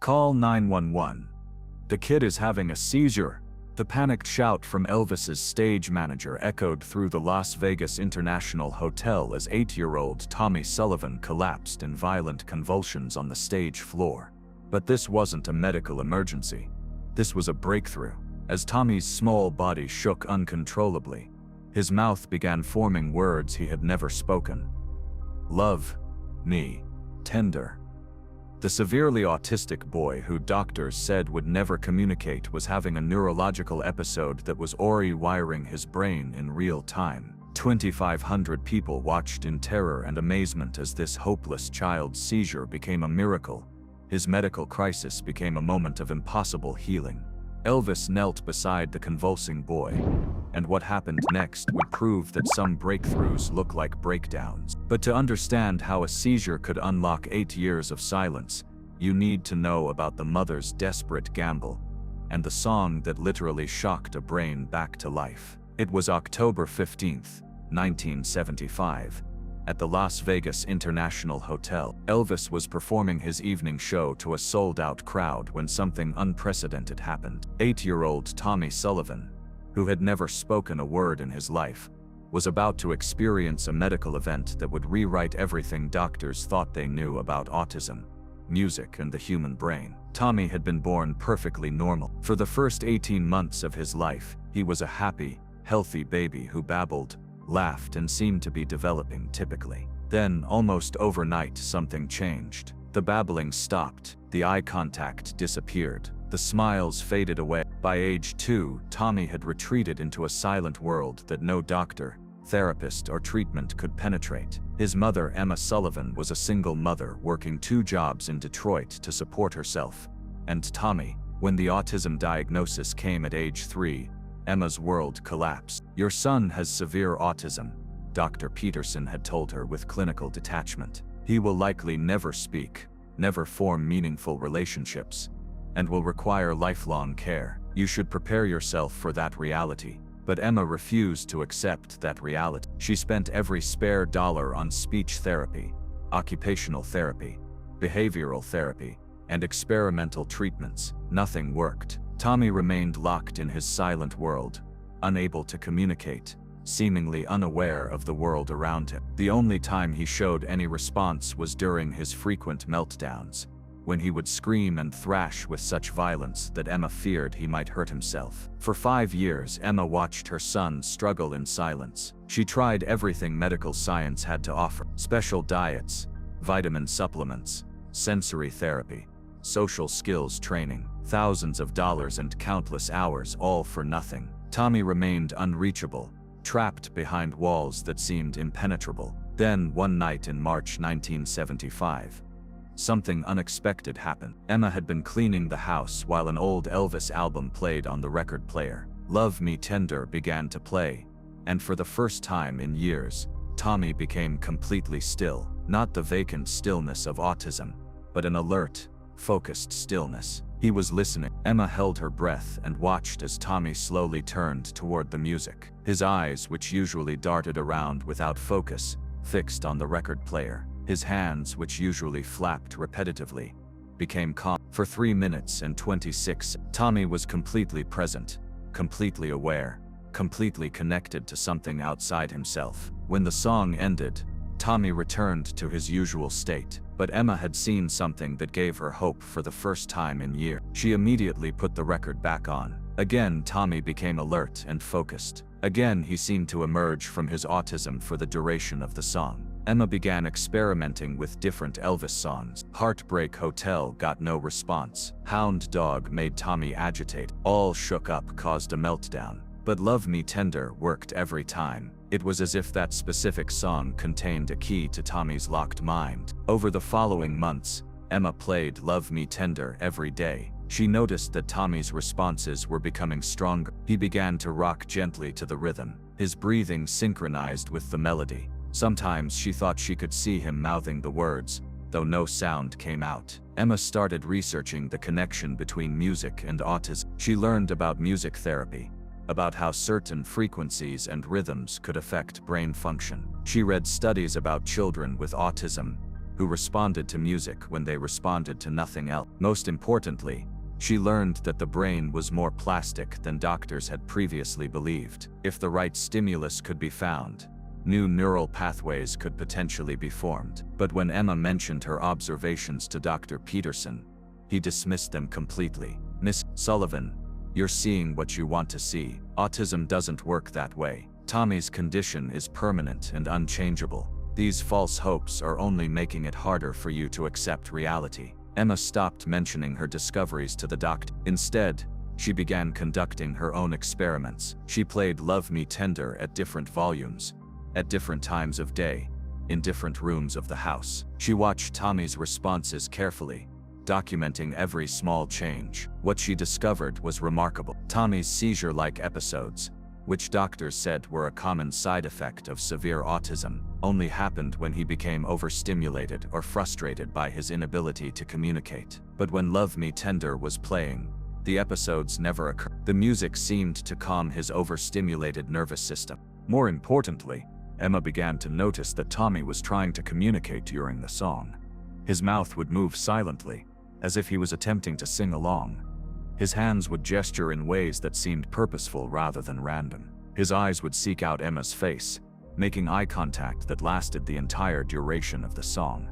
Call 911. The kid is having a seizure. The panicked shout from Elvis's stage manager echoed through the Las Vegas International Hotel as 8-year-old Tommy Sullivan collapsed in violent convulsions on the stage floor. But this wasn't a medical emergency. This was a breakthrough. As Tommy's small body shook uncontrollably, his mouth began forming words he had never spoken. Love me tender. The severely autistic boy who doctors said would never communicate was having a neurological episode that was rewiring his brain in real time. 2,500 people watched in terror and amazement as this hopeless child's seizure became a miracle. His medical crisis became a moment of impossible healing. Elvis knelt beside the convulsing boy, and what happened next would prove that some breakthroughs look like breakdowns. But to understand how a seizure could unlock 8 years of silence, you need to know about the mother's desperate gamble, and the song that literally shocked a brain back to life. It was October 15th, 1975. At the Las Vegas International Hotel, Elvis was performing his evening show to a sold-out crowd when something unprecedented happened. 8-year-old Tommy Sullivan, who had never spoken a word in his life, was about to experience a medical event that would rewrite everything doctors thought they knew about autism, music, and the human brain. Tommy had been born perfectly normal. For the first 18 months of his life, he was a happy, healthy baby who babbled, laughed, and seemed to be developing typically. Then, almost overnight, something changed. The babbling stopped, the eye contact disappeared, the smiles faded away. By age 2, Tommy had retreated into a silent world that no doctor, therapist, or treatment could penetrate. His mother, Emma Sullivan, was a single mother working 2 jobs in Detroit to support herself. And Tommy, when the autism diagnosis came at age 3, Emma's world collapsed. "Your son has severe autism," Dr. Peterson had told her with clinical detachment. "He will likely never speak, never form meaningful relationships, and will require lifelong care. You should prepare yourself for that reality." But Emma refused to accept that reality. She spent every spare dollar on speech therapy, occupational therapy, behavioral therapy, and experimental treatments. Nothing worked. Tommy remained locked in his silent world, unable to communicate, seemingly unaware of the world around him. The only time he showed any response was during his frequent meltdowns, when he would scream and thrash with such violence that Emma feared he might hurt himself. For 5 years, Emma watched her son struggle in silence. She tried everything medical science had to offer: special diets, vitamin supplements, sensory therapy, social skills training, thousands of dollars and countless hours, all for nothing. Tommy remained unreachable, trapped behind walls that seemed impenetrable. Then, one night in March 1975, something unexpected happened. Emma had been cleaning the house while an old Elvis album played on the record player. "Love Me Tender" began to play, and for the first time in years, Tommy became completely still. Not the vacant stillness of autism, but an alert, focused stillness. He was listening. Emma held her breath and watched as Tommy slowly turned toward the music. His eyes, which usually darted around without focus, fixed on the record player. His hands, which usually flapped repetitively, became calm. For 3 minutes and 26, Tommy was completely present, completely aware, completely connected to something outside himself. When the song ended, Tommy returned to his usual state. But Emma had seen something that gave her hope for the first time in years. She immediately put the record back on. Again, Tommy became alert and focused. Again, he seemed to emerge from his autism for the duration of the song. Emma began experimenting with different Elvis songs. Heartbreak Hotel got no response. Hound Dog made Tommy agitate. All Shook Up caused a meltdown. But Love Me Tender worked every time. It was as if that specific song contained a key to Tommy's locked mind. Over the following months, Emma played Love Me Tender every day. She noticed that Tommy's responses were becoming stronger. He began to rock gently to the rhythm, his breathing synchronized with the melody. Sometimes she thought she could see him mouthing the words, though no sound came out. Emma started researching the connection between music and autism. She learned about music therapy, about how certain frequencies and rhythms could affect brain function. She read studies about children with autism, who responded to music when they responded to nothing else. Most importantly, she learned that the brain was more plastic than doctors had previously believed. If the right stimulus could be found, new neural pathways could potentially be formed. But when Emma mentioned her observations to Dr. Peterson, he dismissed them completely. "Miss Sullivan, you're seeing what you want to see. Autism doesn't work that way. Tommy's condition is permanent and unchangeable. These false hopes are only making it harder for you to accept reality." Emma stopped mentioning her discoveries to the doctor. Instead, she began conducting her own experiments. She played Love Me Tender at different volumes, at different times of day, in different rooms of the house. She watched Tommy's responses carefully, documenting every small change. What she discovered was remarkable. Tommy's seizure-like episodes, which doctors said were a common side effect of severe autism, only happened when he became overstimulated or frustrated by his inability to communicate. But when Love Me Tender was playing, the episodes never occurred. The music seemed to calm his overstimulated nervous system. More importantly, Emma began to notice that Tommy was trying to communicate during the song. His mouth would move silently, as if he was attempting to sing along. His hands would gesture in ways that seemed purposeful rather than random. His eyes would seek out Emma's face, making eye contact that lasted the entire duration of the song.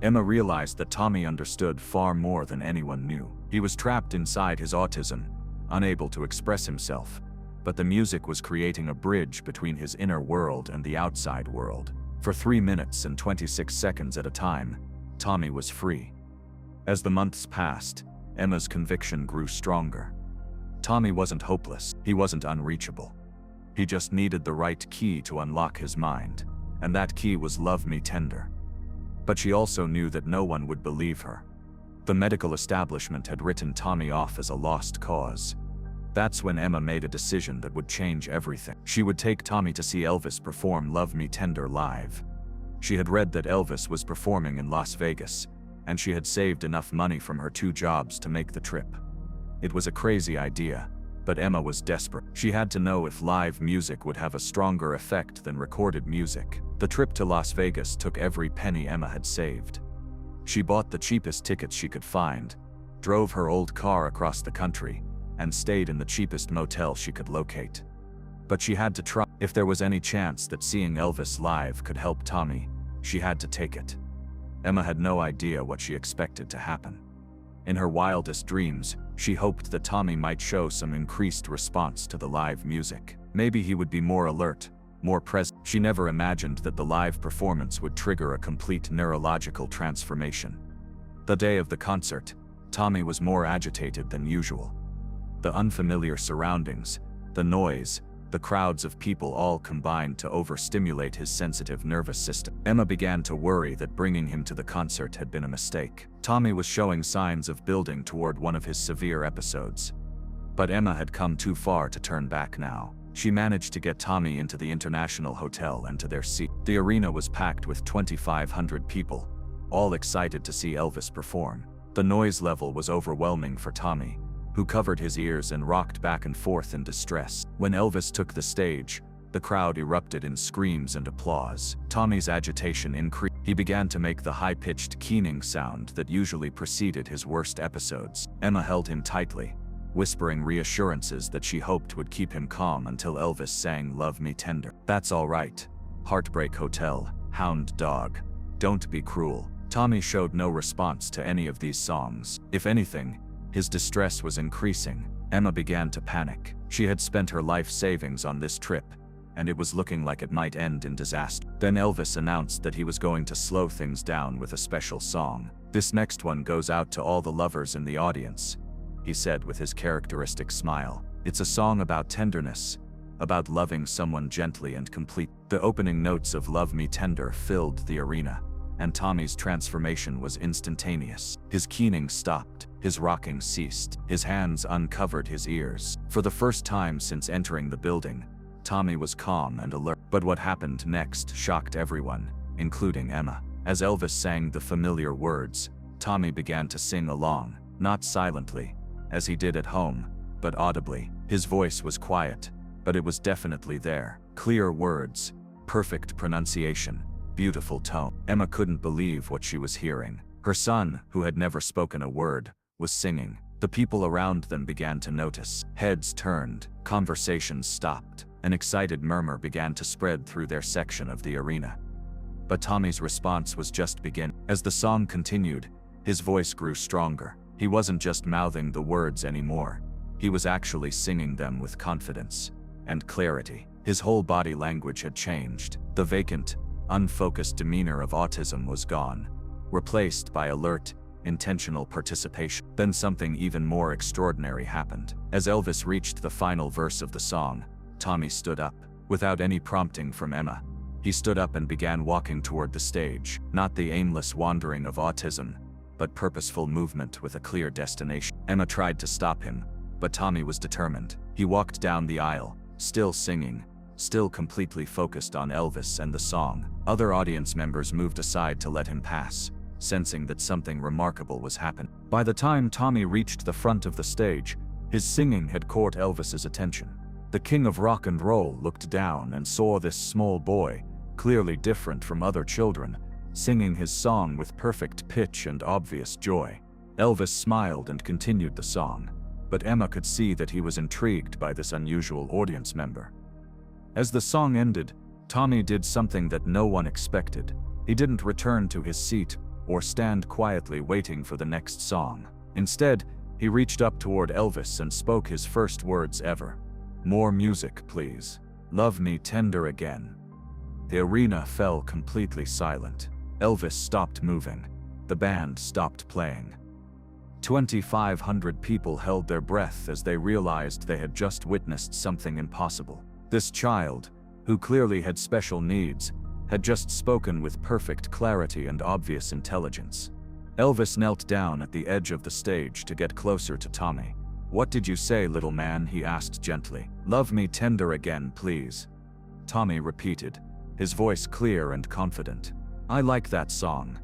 Emma realized that Tommy understood far more than anyone knew. He was trapped inside his autism, unable to express himself, but the music was creating a bridge between his inner world and the outside world. For 3 minutes and 26 seconds at a time, Tommy was free. As the months passed, Emma's conviction grew stronger. Tommy wasn't hopeless. He wasn't unreachable. He just needed the right key to unlock his mind, and that key was Love Me Tender. But she also knew that no one would believe her. The medical establishment had written Tommy off as a lost cause. That's when Emma made a decision that would change everything. She would take Tommy to see Elvis perform Love Me Tender live. She had read that Elvis was performing in Las Vegas, and she had saved enough money from her 2 jobs to make the trip. It was a crazy idea, but Emma was desperate. She had to know if live music would have a stronger effect than recorded music. The trip to Las Vegas took every penny Emma had saved. She bought the cheapest tickets she could find, drove her old car across the country, and stayed in the cheapest motel she could locate. But she had to try. If there was any chance that seeing Elvis live could help Tommy, she had to take it. Emma had no idea what she expected to happen. In her wildest dreams, she hoped that Tommy might show some increased response to the live music. Maybe he would be more alert, more present. She never imagined that the live performance would trigger a complete neurological transformation. The day of the concert, Tommy was more agitated than usual. The unfamiliar surroundings, the noise, the crowds of people all combined to overstimulate his sensitive nervous system. Emma began to worry that bringing him to the concert had been a mistake. Tommy was showing signs of building toward one of his severe episodes. But Emma had come too far to turn back now. She managed to get Tommy into the International Hotel and to their seat. The arena was packed with 2,500 people, all excited to see Elvis perform. The noise level was overwhelming for Tommy, who covered his ears and rocked back and forth in distress. When Elvis took the stage, the crowd erupted in screams and applause. Tommy's agitation increased. He began to make the high-pitched keening sound that usually preceded his worst episodes. Emma held him tightly, whispering reassurances that she hoped would keep him calm until Elvis sang Love Me Tender. "That's all right. Heartbreak Hotel, Hound Dog. Don't be cruel." Tommy showed no response to any of these songs. If anything, his distress was increasing. Emma began to panic. She had spent her life savings on this trip, and it was looking like it might end in disaster. Then Elvis announced that he was going to slow things down with a special song. "This next one goes out to all the lovers in the audience," he said with his characteristic smile. "It's a song about tenderness, about loving someone gently and complete." The opening notes of Love Me Tender filled the arena, and Tommy's transformation was instantaneous. His keening stopped. His rocking ceased. His hands uncovered his ears. For the first time since entering the building, Tommy was calm and alert. But what happened next shocked everyone, including Emma. As Elvis sang the familiar words, Tommy began to sing along, not silently, as he did at home, but audibly. His voice was quiet, but it was definitely there. Clear words, perfect pronunciation, beautiful tone. Emma couldn't believe what she was hearing. Her son, who had never spoken a word, was singing. The people around them began to notice. Heads turned, conversations stopped. An excited murmur began to spread through their section of the arena. But Tommy's response was just beginning. As the song continued, his voice grew stronger. He wasn't just mouthing the words anymore. He was actually singing them with confidence and clarity. His whole body language had changed. The vacant, unfocused demeanor of autism was gone, replaced by alert, intentional participation. Then something even more extraordinary happened. As Elvis reached the final verse of the song, Tommy stood up. Without any prompting from Emma, he stood up and began walking toward the stage. Not the aimless wandering of autism, but purposeful movement with a clear destination. Emma tried to stop him, but Tommy was determined. He walked down the aisle, still singing, still completely focused on Elvis and the song. Other audience members moved aside to let him pass, sensing that something remarkable was happening. By the time Tommy reached the front of the stage, his singing had caught Elvis's attention. The king of rock and roll looked down and saw this small boy, clearly different from other children, singing his song with perfect pitch and obvious joy. Elvis smiled and continued the song, but Emma could see that he was intrigued by this unusual audience member. As the song ended, Tommy did something that no one expected. He didn't return to his seat or stand quietly waiting for the next song. Instead, he reached up toward Elvis and spoke his first words ever. "More music, please. Love me tender again." The arena fell completely silent. Elvis stopped moving. The band stopped playing. 2,500 people held their breath as they realized they had just witnessed something impossible. This child, who clearly had special needs, had just spoken with perfect clarity and obvious intelligence. Elvis knelt down at the edge of the stage to get closer to Tommy. "What did you say, little man?" he asked gently. "Love me tender again, please." Tommy repeated, his voice clear and confident. "I like that song.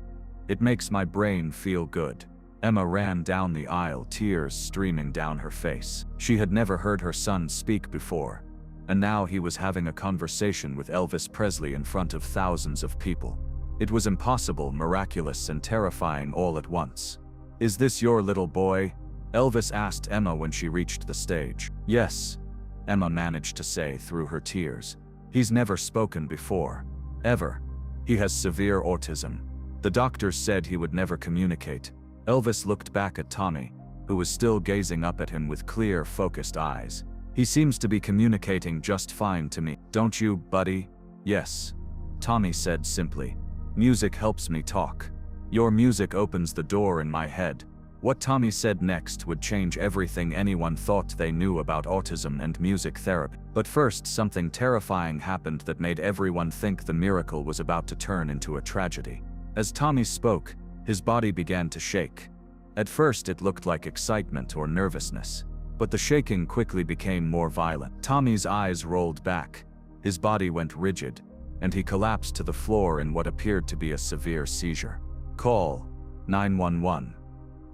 It makes my brain feel good." Emma ran down the aisle, tears streaming down her face. She had never heard her son speak before, and now he was having a conversation with Elvis Presley in front of thousands of people. It was impossible, miraculous, and terrifying all at once. "Is this your little boy?" Elvis asked Emma when she reached the stage. "Yes," Emma managed to say through her tears. "He's never spoken before. Ever. He has severe autism. The doctors said he would never communicate." Elvis looked back at Tommy, who was still gazing up at him with clear, focused eyes. "He seems to be communicating just fine to me. Don't you, buddy?" "Yes," Tommy said simply. "Music helps me talk. Your music opens the door in my head." What Tommy said next would change everything anyone thought they knew about autism and music therapy. But first, something terrifying happened that made everyone think the miracle was about to turn into a tragedy. As Tommy spoke, his body began to shake. At first it looked like excitement or nervousness, but the shaking quickly became more violent. Tommy's eyes rolled back, his body went rigid, and he collapsed to the floor in what appeared to be a severe seizure. "Call 911.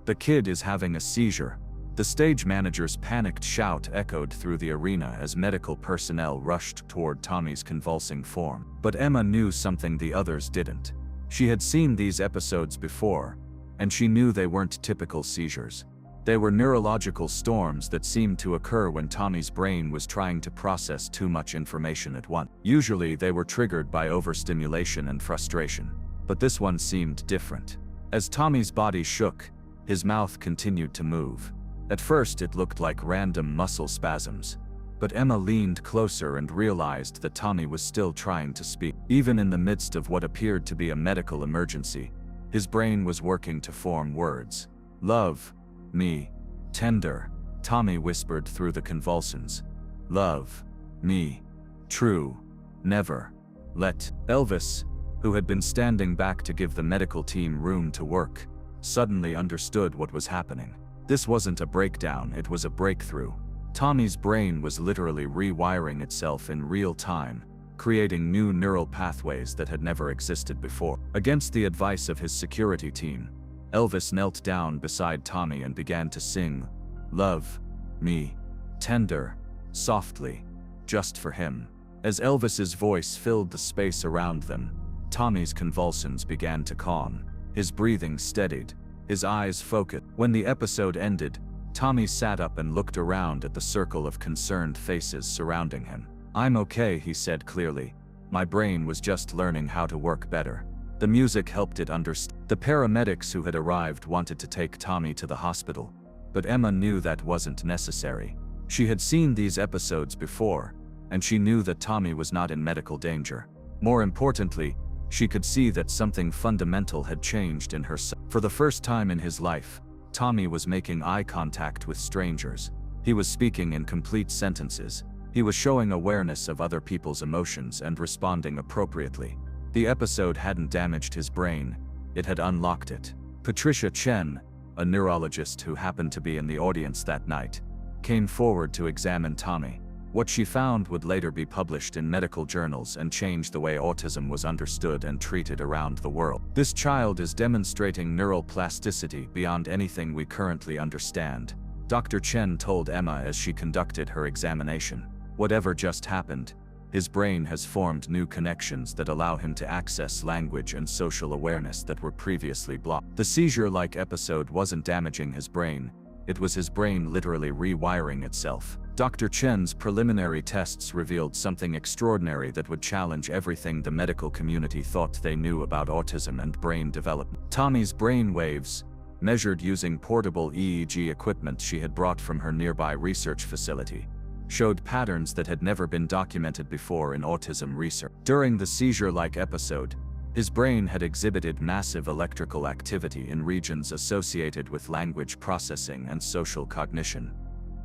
The kid is having a seizure." The stage manager's panicked shout echoed through the arena as medical personnel rushed toward Tommy's convulsing form. But Emma knew something the others didn't. She had seen these episodes before, and she knew they weren't typical seizures. They were neurological storms that seemed to occur when Tommy's brain was trying to process too much information at once. Usually they were triggered by overstimulation and frustration, but this one seemed different. As Tommy's body shook, his mouth continued to move. At first it looked like random muscle spasms, but Emma leaned closer and realized that Tommy was still trying to speak. Even in the midst of what appeared to be a medical emergency, his brain was working to form words. "Love me tender," Tommy whispered through the convulsions. "Love me true, never let." Elvis, who had been standing back to give the medical team room to work, suddenly understood what was happening. This wasn't a breakdown, it was a breakthrough. Tommy's brain was literally rewiring itself in real time, creating new neural pathways that had never existed before. Against the advice of his security team, Elvis knelt down beside Tommy and began to sing, "Love me tender," softly, just for him. As Elvis's voice filled the space around them, Tommy's convulsions began to calm. His breathing steadied. His eyes focused. When the episode ended, Tommy sat up and looked around at the circle of concerned faces surrounding him. "I'm okay," he said clearly. "My brain was just learning how to work better." The music helped it understand. The paramedics who had arrived wanted to take Tommy to the hospital, but Emma knew that wasn't necessary. She had seen these episodes before, and she knew that Tommy was not in medical danger. More importantly, she could see that something fundamental had changed in her son. For the first time in his life, Tommy was making eye contact with strangers. He was speaking in complete sentences. He was showing awareness of other people's emotions and responding appropriately. The episode hadn't damaged his brain, it had unlocked it. Patricia Chen, a neurologist who happened to be in the audience that night, came forward to examine Tommy. What she found would later be published in medical journals and change the way autism was understood and treated around the world. "This child is demonstrating neural plasticity beyond anything we currently understand," Dr. Chen told Emma as she conducted her examination. "Whatever just happened, his brain has formed new connections that allow him to access language and social awareness that were previously blocked." The seizure-like episode wasn't damaging his brain, it was his brain literally rewiring itself. Dr. Chen's preliminary tests revealed something extraordinary that would challenge everything the medical community thought they knew about autism and brain development. Tommy's brain waves, measured using portable EEG equipment she had brought from her nearby research facility, showed patterns that had never been documented before in autism research. During the seizure-like episode, his brain had exhibited massive electrical activity in regions associated with language processing and social cognition,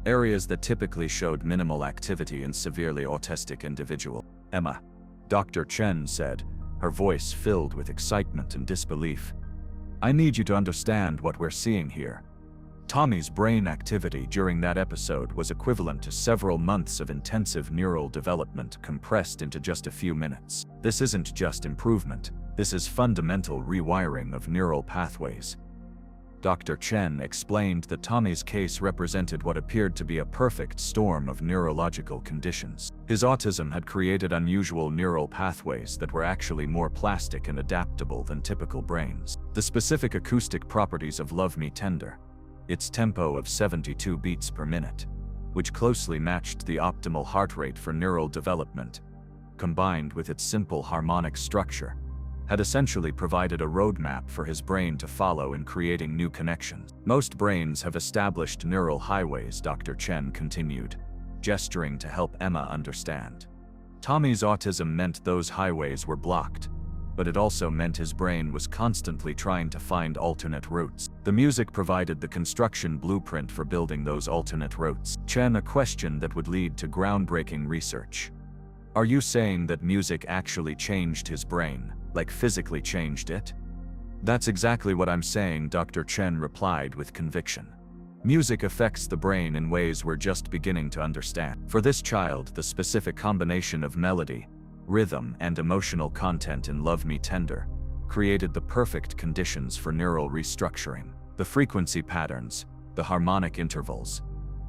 areas that typically showed minimal activity in severely autistic individuals. "Emma," Dr. Chen said, her voice filled with excitement and disbelief, "I need you to understand what we're seeing here. Tommy's brain activity during that episode was equivalent to several months of intensive neural development compressed into just a few minutes. This isn't just improvement, this is fundamental rewiring of neural pathways." Dr. Chen explained that Tommy's case represented what appeared to be a perfect storm of neurological conditions. His autism had created unusual neural pathways that were actually more plastic and adaptable than typical brains. The specific acoustic properties of Love Me Tender, its tempo of 72 beats per minute, which closely matched the optimal heart rate for neural development, combined with its simple harmonic structure, had essentially provided a roadmap for his brain to follow in creating new connections. "Most brains have established neural highways," Dr. Chen continued, gesturing to help Emma understand. Tommy's autism meant those highways were blocked, but it also meant his brain was constantly trying to find alternate routes. The music provided the construction blueprint for building those alternate routes. Chen, a question that would lead to groundbreaking research. "Are you saying that music actually changed his brain? Like physically changed it?" "That's exactly what I'm saying," Dr. Chen replied with conviction. "Music affects the brain in ways we're just beginning to understand. For this child, the specific combination of melody, rhythm, and emotional content in Love Me Tender created the perfect conditions for neural restructuring. The frequency patterns, the harmonic intervals,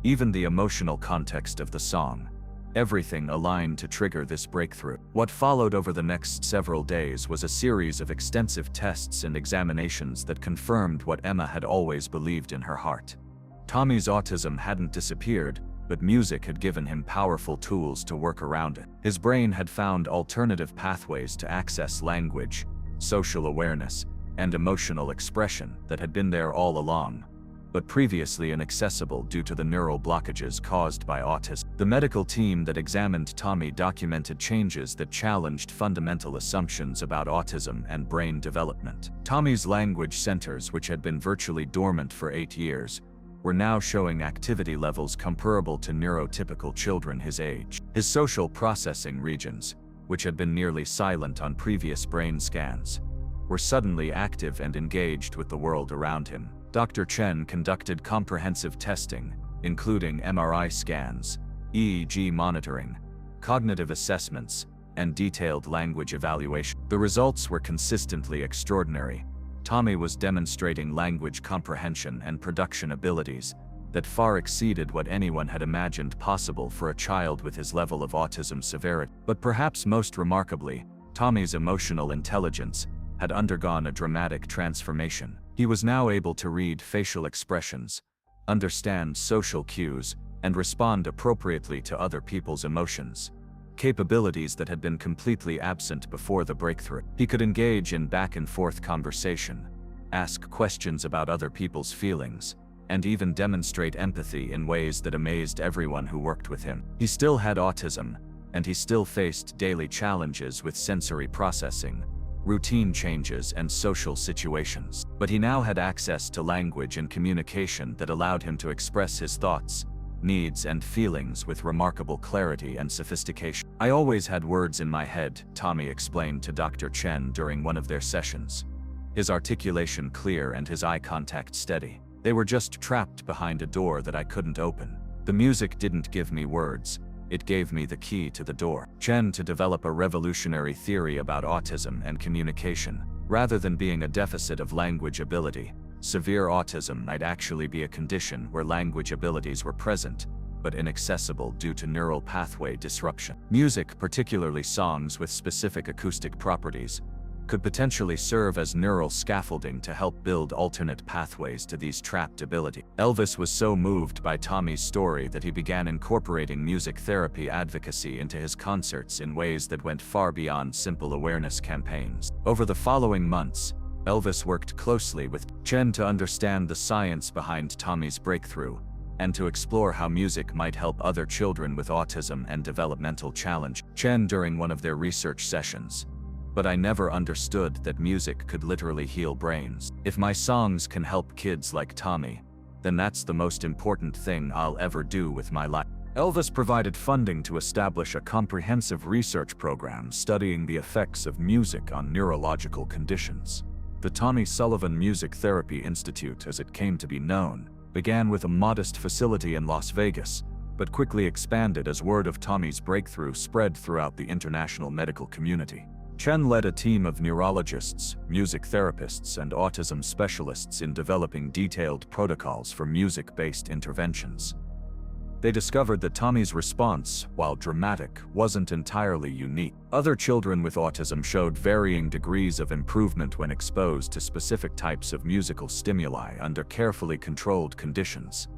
even the emotional context of the song, everything aligned to trigger this breakthrough." What followed over the next several days was a series of extensive tests and examinations that confirmed what Emma had always believed in her heart. Tommy's autism hadn't disappeared, but music had given him powerful tools to work around it. His brain had found alternative pathways to access language, social awareness, and emotional expression that had been there all along, but previously inaccessible due to the neural blockages caused by autism. The medical team that examined Tommy documented changes that challenged fundamental assumptions about autism and brain development. Tommy's language centers, which had been virtually dormant for 8 years, were now showing activity levels comparable to neurotypical children his age. His social processing regions, which had been nearly silent on previous brain scans, were suddenly active and engaged with the world around him. Dr. Chen conducted comprehensive testing, including MRI scans, EEG monitoring, cognitive assessments, and detailed language evaluation. The results were consistently extraordinary. Tommy was demonstrating language comprehension and production abilities that far exceeded what anyone had imagined possible for a child with his level of autism severity. But perhaps most remarkably, Tommy's emotional intelligence had undergone a dramatic transformation. He was now able to read facial expressions, understand social cues, and respond appropriately to other people's emotions. Capabilities that had been completely absent before the breakthrough. He could engage in back-and-forth conversation, ask questions about other people's feelings, and even demonstrate empathy in ways that amazed everyone who worked with him. He still had autism, and he still faced daily challenges with sensory processing, routine changes, and social situations. But he now had access to language and communication that allowed him to express his thoughts, needs, and feelings with remarkable clarity and sophistication. "I always had words in my head," Tommy explained to Dr. Chen during one of their sessions. His articulation clear and his eye contact steady. "They were just trapped behind a door that I couldn't open. The music didn't give me words, it gave me the key to the door." Chen to develop a revolutionary theory about autism and communication. Rather than being a deficit of language ability, severe autism might actually be a condition where language abilities were present, but inaccessible due to neural pathway disruption. Music, particularly songs with specific acoustic properties, could potentially serve as neural scaffolding to help build alternate pathways to these trapped abilities. Elvis was so moved by Tommy's story that he began incorporating music therapy advocacy into his concerts in ways that went far beyond simple awareness campaigns. Over the following months, Elvis worked closely with Chen to understand the science behind Tommy's breakthrough, and to explore how music might help other children with autism and developmental challenge. Chen during one of their research sessions: "But I never understood that music could literally heal brains. If my songs can help kids like Tommy, then that's the most important thing I'll ever do with my life." Elvis provided funding to establish a comprehensive research program studying the effects of music on neurological conditions. The Tommy Sullivan Music Therapy Institute, as it came to be known, began with a modest facility in Las Vegas, but quickly expanded as word of Tommy's breakthrough spread throughout the international medical community. Chen led a team of neurologists, music therapists, and autism specialists in developing detailed protocols for music-based interventions. They discovered that Tommy's response, while dramatic, wasn't entirely unique. Other children with autism showed varying degrees of improvement when exposed to specific types of musical stimuli under carefully controlled conditions.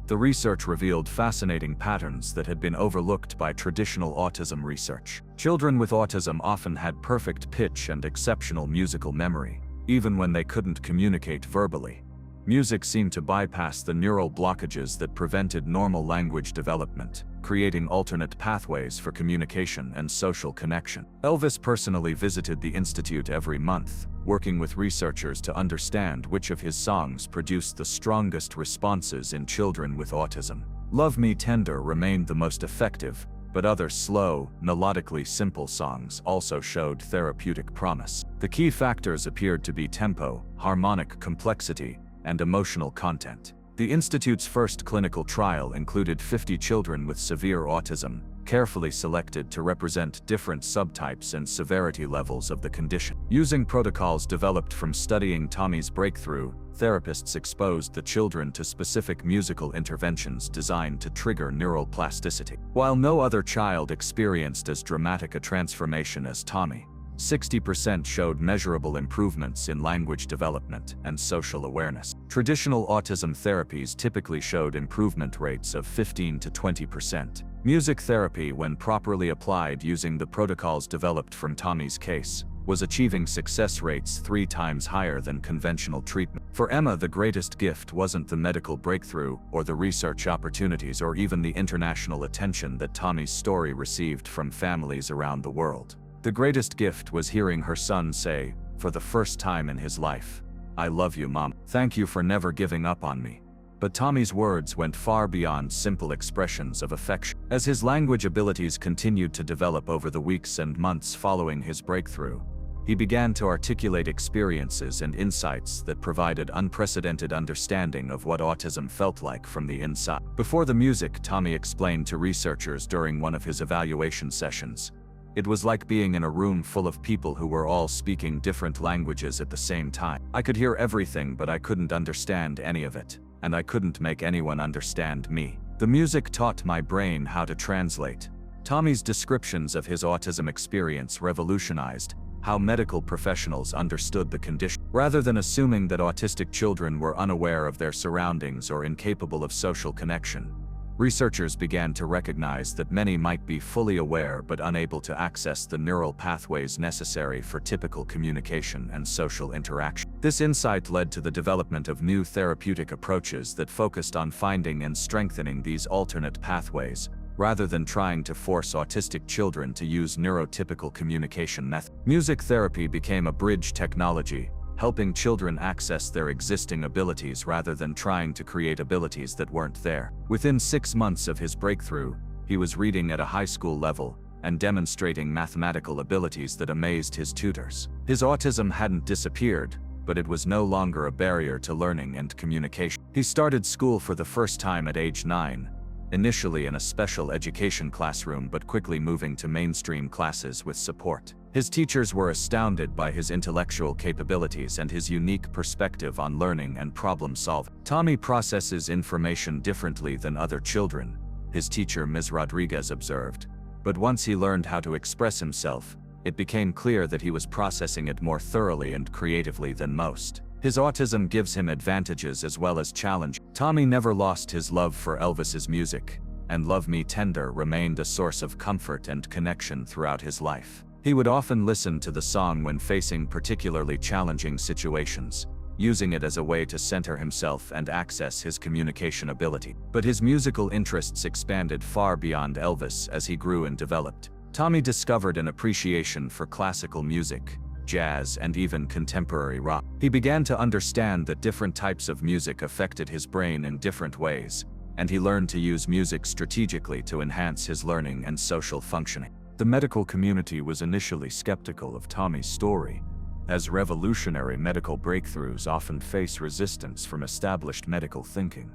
The research revealed fascinating patterns that had been overlooked by traditional autism research. Children with autism often had perfect pitch and exceptional musical memory, even when they couldn't communicate verbally. Music seemed to bypass the neural blockages that prevented normal language development, creating alternate pathways for communication and social connection. Elvis personally visited the institute every month, working with researchers to understand which of his songs produced the strongest responses in children with autism. "Love Me Tender" remained the most effective, but other slow, melodically simple songs also showed therapeutic promise. The key factors appeared to be tempo, harmonic complexity, and emotional content. The Institute's first clinical trial included 50 children with severe autism, carefully selected to represent different subtypes and severity levels of the condition. Using protocols developed from studying Tommy's breakthrough, therapists exposed the children to specific musical interventions designed to trigger neural plasticity. While no other child experienced as dramatic a transformation as Tommy, 60% showed measurable improvements in language development and social awareness. Traditional autism therapies typically showed improvement rates of 15 to 20%. Music therapy, when properly applied using the protocols developed from Tommy's case, was achieving success rates 3 times higher than conventional treatment. For Emma, the greatest gift wasn't the medical breakthrough, or the research opportunities, or even the international attention that Tommy's story received from families around the world. The greatest gift was hearing her son say, for the first time in his life, "I love you, Mom. Thank you for never giving up on me." But Tommy's words went far beyond simple expressions of affection. As his language abilities continued to develop over the weeks and months following his breakthrough, he began to articulate experiences and insights that provided unprecedented understanding of what autism felt like from the inside. Before the music, Tommy explained to researchers during one of his evaluation sessions, "It was like being in a room full of people who were all speaking different languages at the same time. I could hear everything, but I couldn't understand any of it, and I couldn't make anyone understand me. The music taught my brain how to translate, Tommy's descriptions of his autism experience revolutionized how medical professionals understood the condition. Rather than assuming that autistic children were unaware of their surroundings or incapable of social connection, researchers began to recognize that many might be fully aware but unable to access the neural pathways necessary for typical communication and social interaction. This insight led to the development of new therapeutic approaches that focused on finding and strengthening these alternate pathways, rather than trying to force autistic children to use neurotypical communication methods. Music therapy became a bridge technology, helping children access their existing abilities rather than trying to create abilities that weren't there. Within 6 months of his breakthrough, he was reading at a high school level and demonstrating mathematical abilities that amazed his tutors. His autism hadn't disappeared, but it was no longer a barrier to learning and communication. He started school for the first time at age 9, initially in a special education classroom but quickly moving to mainstream classes with support. His teachers were astounded by his intellectual capabilities and his unique perspective on learning and problem solving. Tommy processes information differently than other children, his teacher Ms. Rodriguez observed. But once he learned how to express himself, it became clear that he was processing it more thoroughly and creatively than most. His autism gives him advantages as well as challenges. Tommy never lost his love for Elvis's music, and Love Me Tender remained a source of comfort and connection throughout his life. He would often listen to the song when facing particularly challenging situations, using it as a way to center himself and access his communication ability. But his musical interests expanded far beyond Elvis as he grew and developed. Tommy discovered an appreciation for classical music, jazz, and even contemporary rock. He began to understand that different types of music affected his brain in different ways, and he learned to use music strategically to enhance his learning and social functioning. The medical community was initially skeptical of Tommy's story, as revolutionary medical breakthroughs often face resistance from established medical thinking.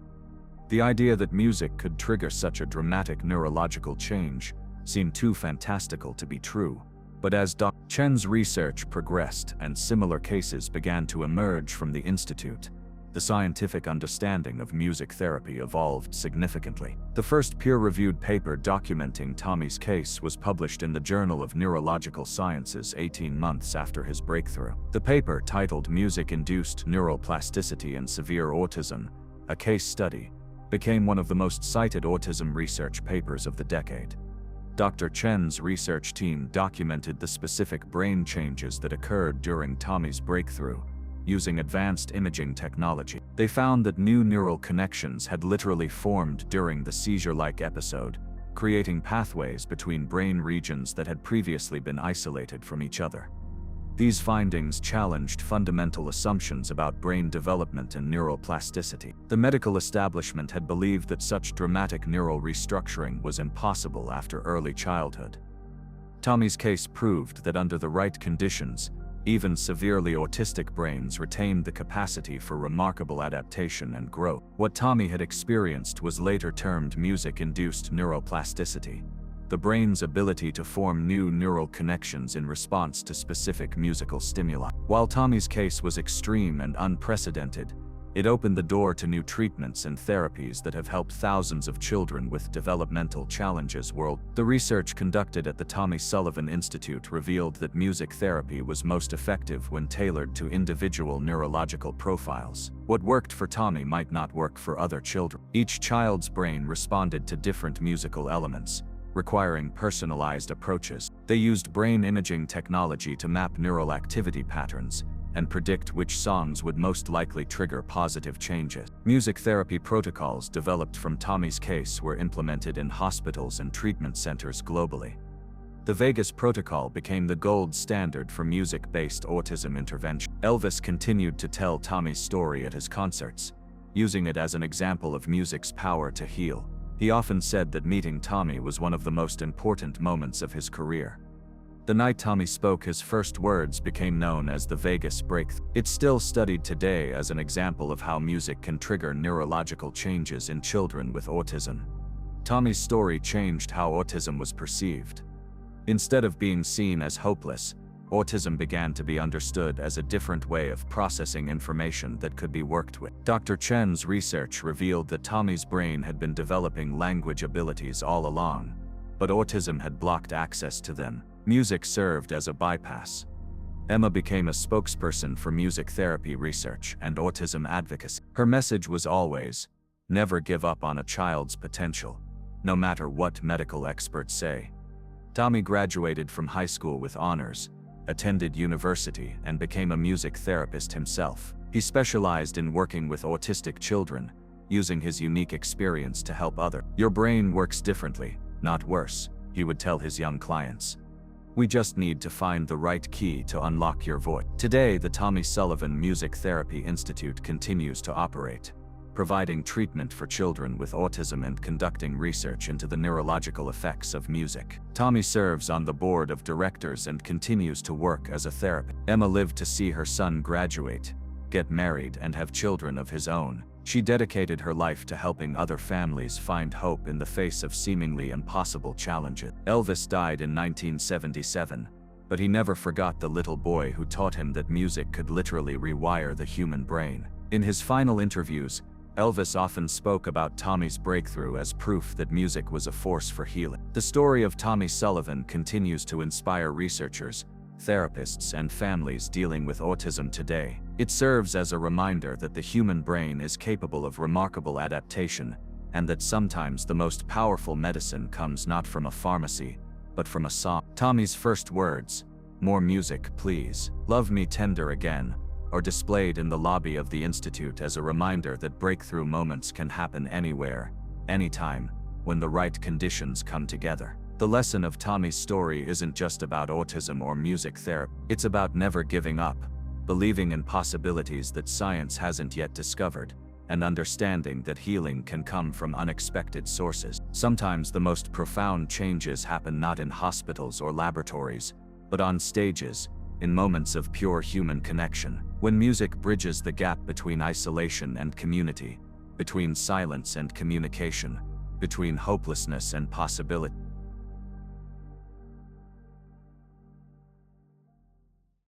The idea that music could trigger such a dramatic neurological change seemed too fantastical to be true. But as Dr. Chen's research progressed and similar cases began to emerge from the institute, the scientific understanding of music therapy evolved significantly. The first peer-reviewed paper documenting Tommy's case was published in the Journal of Neurological Sciences 18 months after his breakthrough. The paper, titled Music-Induced Neuroplasticity in Severe Autism, a Case Study, became one of the most cited autism research papers of the decade. Dr. Chen's research team documented the specific brain changes that occurred during Tommy's breakthrough, using advanced imaging technology. They found that new neural connections had literally formed during the seizure-like episode, creating pathways between brain regions that had previously been isolated from each other. These findings challenged fundamental assumptions about brain development and neuroplasticity. The medical establishment had believed that such dramatic neural restructuring was impossible after early childhood. Tommy's case proved that under the right conditions, even severely autistic brains retained the capacity for remarkable adaptation and growth. What Tommy had experienced was later termed music-induced neuroplasticity, the brain's ability to form new neural connections in response to specific musical stimuli. While Tommy's case was extreme and unprecedented, it opened the door to new treatments and therapies that have helped thousands of children with developmental challenges worldwide. The research conducted at the Tommy Sullivan Institute revealed that music therapy was most effective when tailored to individual neurological profiles. What worked for Tommy might not work for other children. Each child's brain responded to different musical elements, requiring personalized approaches. They used brain imaging technology to map neural activity patterns and predict which songs would most likely trigger positive changes. Music therapy protocols developed from Tommy's case were implemented in hospitals and treatment centers globally. The Vegas protocol became the gold standard for music-based autism intervention. Elvis continued to tell Tommy's story at his concerts, using it as an example of music's power to heal. He often said that meeting Tommy was one of the most important moments of his career. The night Tommy spoke his first words became known as the Vegas breakthrough. It's still studied today as an example of how music can trigger neurological changes in children with autism. Tommy's story changed how autism was perceived. Instead of being seen as hopeless, autism began to be understood as a different way of processing information that could be worked with. Dr. Chen's research revealed that Tommy's brain had been developing language abilities all along, but autism had blocked access to them. Music served as a bypass. Emma became a spokesperson for music therapy research and autism advocacy. Her message was always, never give up on a child's potential, no matter what medical experts say. Tommy graduated from high school with honors, attended university, and became a music therapist himself. He specialized in working with autistic children, using his unique experience to help others. Your brain works differently, not worse, he would tell his young clients. We just need to find the right key to unlock your voice. Today, the Tommy Sullivan Music Therapy Institute continues to operate, providing treatment for children with autism and conducting research into the neurological effects of music. Tommy serves on the board of directors and continues to work as a therapist. Emma lived to see her son graduate, get married, and have children of his own. She dedicated her life to helping other families find hope in the face of seemingly impossible challenges. Elvis died in 1977, but he never forgot the little boy who taught him that music could literally rewire the human brain. In his final interviews, Elvis often spoke about Tommy's breakthrough as proof that music was a force for healing. The story of Tommy Sullivan continues to inspire researchers, therapists, and families dealing with autism today. It serves as a reminder that the human brain is capable of remarkable adaptation, and that sometimes the most powerful medicine comes not from a pharmacy, but from a song. Tommy's first words, "More music, please. Love me tender again," are displayed in the lobby of the Institute as a reminder that breakthrough moments can happen anywhere, anytime, when the right conditions come together. The lesson of Tommy's story isn't just about autism or music therapy. It's about never giving up, believing in possibilities that science hasn't yet discovered, and understanding that healing can come from unexpected sources. Sometimes the most profound changes happen not in hospitals or laboratories, but on stages, in moments of pure human connection. When music bridges the gap between isolation and community, between silence and communication, between hopelessness and possibility.